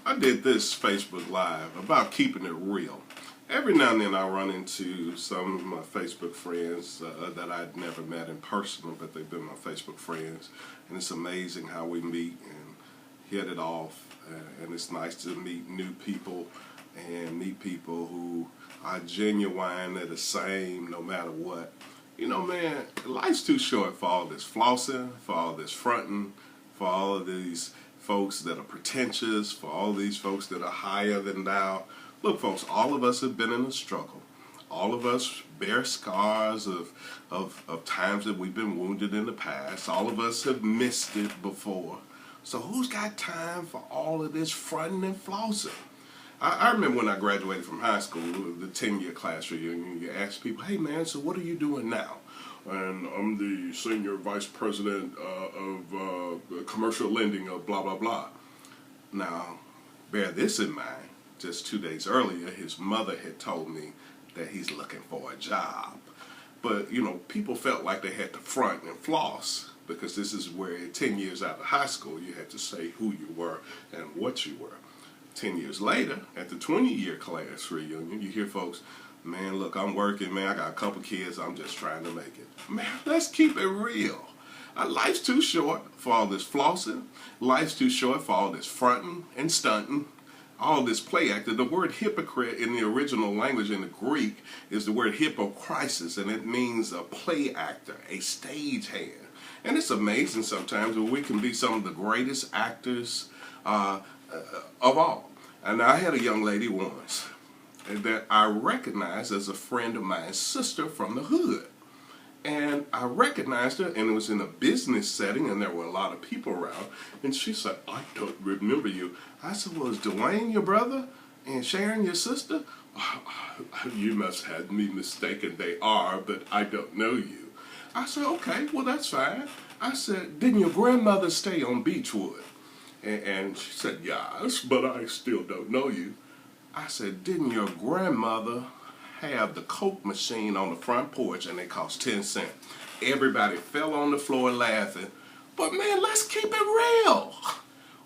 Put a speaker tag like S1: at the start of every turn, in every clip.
S1: I did this Facebook Live about keeping it real. Every now and then I run into some of my Facebook friends that I'd never met in person, but they've been my Facebook friends. And it's amazing how we meet and hit it off. And it's nice to meet new people and meet people who are genuine, they're the same no matter what. You know, man, life's too short for all this flossing, for all this fronting, for all of these folks that are pretentious, for all these folks that are higher than thou. Look, folks, all of us have been in a struggle. All of us bear scars of times that we've been wounded in the past. All of us have missed it before. So who's got time for all of this fronting and flossing? I remember when I graduated from high school, the 10-year class reunion, you ask people, hey man, so what are you doing now? And I'm the senior vice president of commercial lending of blah, blah, blah. Now, bear this in mind. Just 2 days earlier, his mother had told me that he's looking for a job. But, you know, people felt like they had to front and floss because this is where 10 years out of high school, you had to say who you were and what you were. 10 years later, at the 20-year class reunion, you hear folks, man, look, I'm working, man, I got a couple kids, I'm just trying to make it. Man, let's keep it real. Life's too short for all this flossing. Life's too short for all this fronting and stunting. All this play acting. The word hypocrite in the original language in the Greek is the word hypokrisis, and it means a play actor, a stagehand. And it's amazing sometimes when we can be some of the greatest actors of all. And I had a young lady once that I recognized as a friend of mine's sister from the hood. And I recognized her, and it was in a business setting, and there were a lot of people around. And she said, I don't remember you. I said, well, is Dwayne your brother and Sharon your sister? You must have me mistaken. They are, but I don't know you. I said, okay, well, that's fine. I said, didn't your grandmother stay on Beechwood? And she said, yes, but I still don't know you. I said, didn't your grandmother have the Coke machine on the front porch and it cost 10 cents? Everybody fell on the floor laughing. But man, let's keep it real.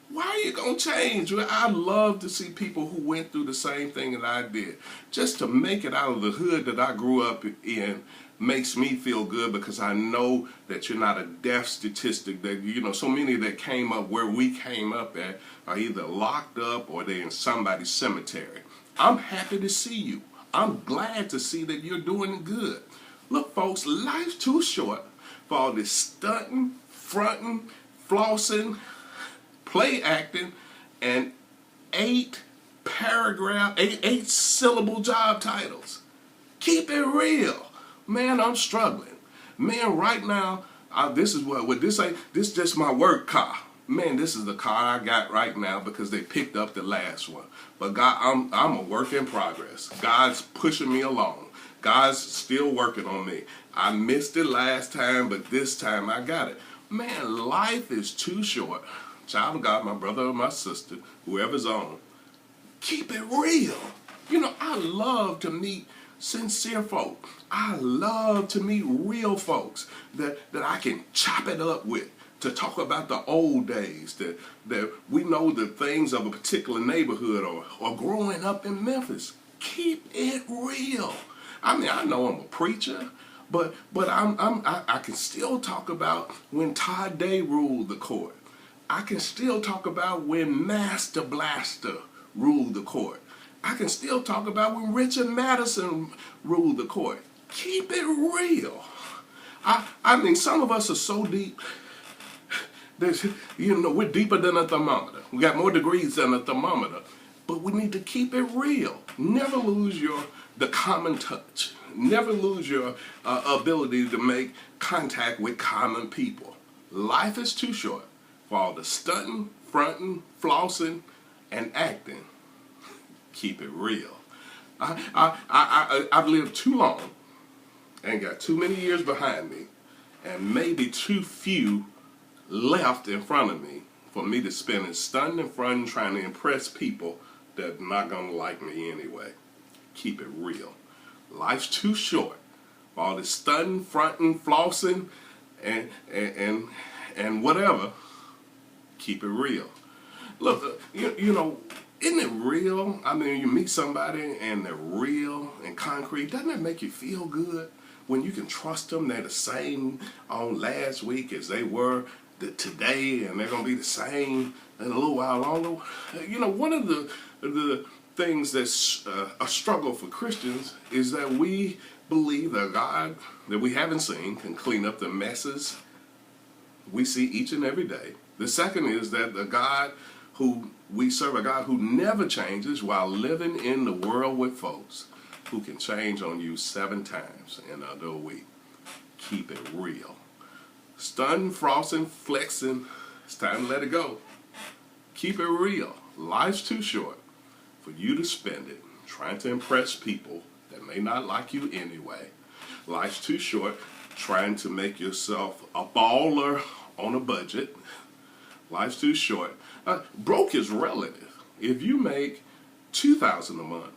S1: Why are you going to change? I love to see people who went through the same thing that I did. Just to make it out of the hood that I grew up in makes me feel good because I know that you're not a death statistic. That, you know, so many that came up where we came up at are either locked up or they're in somebody's cemetery. I'm happy to see you. I'm glad to see that you're doing good. Look, folks, life's too short for all this stunting, fronting, flossing, play acting, and eight syllable job titles. Keep it real. Man, I'm struggling. Man, right now, this is what this ain't. This is just my work car. Man, this is the car I got right now because they picked up the last one. But God, I'm a work in progress. God's pushing me along. God's still working on me. I missed it last time, but this time I got it. Man, life is too short. Child of God, my brother or my sister, whoever's on, keep it real. You know, I love to meet sincere folk. I love to meet real folks that I can chop it up with, to talk about the old days, that we know the things of a particular neighborhood or growing up in Memphis. Keep it real. I mean, I know I'm a preacher, but I can still talk about when Todd Day ruled the court. I can still talk about when Master Blaster ruled the court. I can still talk about when Richard Madison ruled the court. Keep it real. I mean, some of us are so deep. You know, we're deeper than a thermometer. We got more degrees than a thermometer. But we need to keep it real. Never lose the common touch. Never lose your ability to make contact with common people. Life is too short for all the stunting, fronting, flossing, and acting. Keep it real. I've lived too long and got too many years behind me and maybe too few left in front of me for me to spend it stunting and fronting trying to impress people that are not going to like me anyway. Keep it real. Life's too short for all this stunting, fronting, flossing, and whatever. Keep it real. Look, you know, Isn't it real? I mean, you meet somebody and they're real and concrete. Doesn't that make you feel good when you can trust them? They're the same on last week as they were today, and they're going to be the same in a little while longer. You know, one of the things that's a struggle for Christians is that we believe that God that we haven't seen can clean up the messes we see each and every day. The second is that the God who we serve, a God who never changes while living in the world with folks who can change on you 7 times in under a week. Keep it real. Stunting, flossing, flexing, it's time to let it go. Keep it real. Life's too short for you to spend it trying to impress people that may not like you anyway. Life's too short trying to make yourself a baller on a budget. Life's too short. Broke is relative. If you make $2,000 a month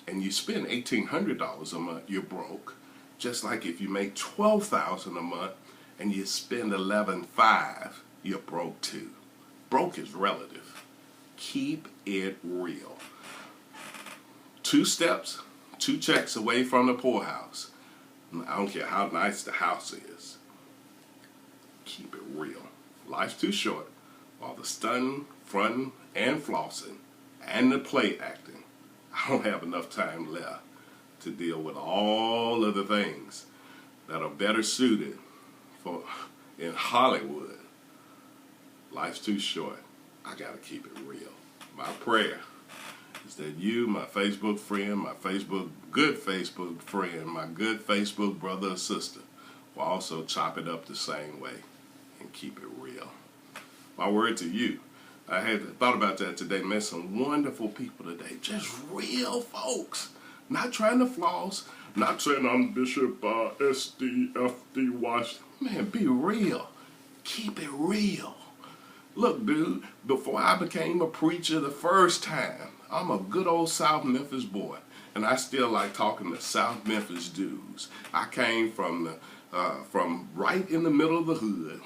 S1: and you spend $1,800 a month, you're broke. Just like if you make $12,000 a month and you spend $11,500, you're broke too. Broke is relative. Keep it real. 2 steps, 2 checks away from the poorhouse. I don't care how nice the house is. Keep it real. Life's too short. All the stunning, fronting, and flossing, and the play acting, I don't have enough time left to deal with all of the things that are better suited for in Hollywood. Life's too short. I gotta keep it real. My prayer is that you, my Facebook friend, my good Facebook friend, my good Facebook brother or sister, will also chop it up the same way and keep it real. My word to you. I had thought about that today. Met some wonderful people today. Just real folks. Not trying to floss. Not saying I'm Bishop SDFD Washington. Man, be real. Keep it real. Look, dude, before I became a preacher the first time, I'm a good old South Memphis boy. And I still like talking to South Memphis dudes. I came from right in the middle of the hood.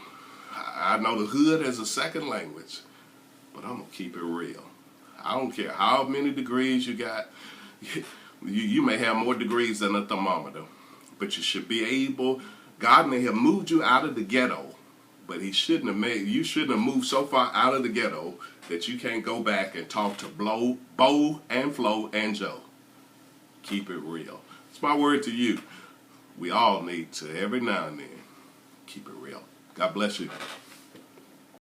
S1: I know the hood as a second language, but I'm going to keep it real. I don't care how many degrees you got. You may have more degrees than a thermometer, but you should be able, God may have moved you out of the ghetto, but you shouldn't have moved so far out of the ghetto that you can't go back and talk to Bo and Flo and Joe. Keep it real. It's my word to you. We all need to, every now and then, keep it real. God bless you.